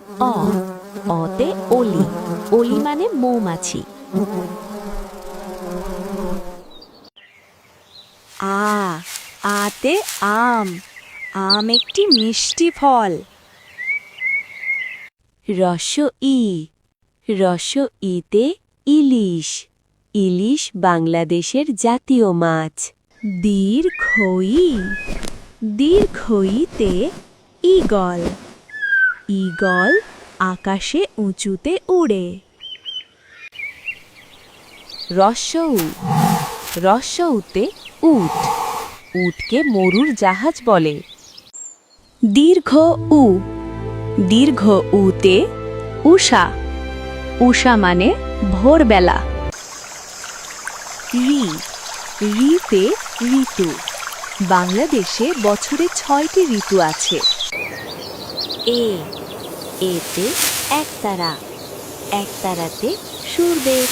অ অতে অলি, অলি মানে মৌমাছি। আ আতে আম, আম একটি মিষ্টি ফল। রস্য ই, রস্য ইতে ইলিশ, ইলিশ বাংলাদেশের জাতীয় মাছ। দীর্ঘই, দীর্ঘইতে ঈগল, ঈগল আকাশে উঁচুতে উড়ে। রস্য উ, রস্য উতে উট, উটকে মরুর জাহাজ বলে। দীর্ঘ উ, দীর্ঘ উতে উষা, উষা মানে ভোরবেলা। রি, রিতে ঋতু, বাংলাদেশে বছরে ৬টি ঋতু আছে। এ, এতে একতারা, একতারাতে সূর্যদেব।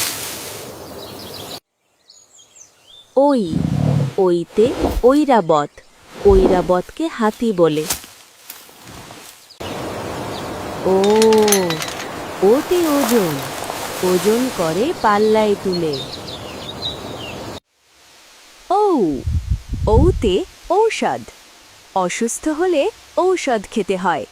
ওই, ওইতে ঐরাবত, ঐরাবতকে হাতি বলে। ও, ওতে ওজন, ওজন করে পাল্লায় তুলে। ঔ, ঔতে ঔষধ, অসুস্থ হলে ঔষধ খেতে হয়।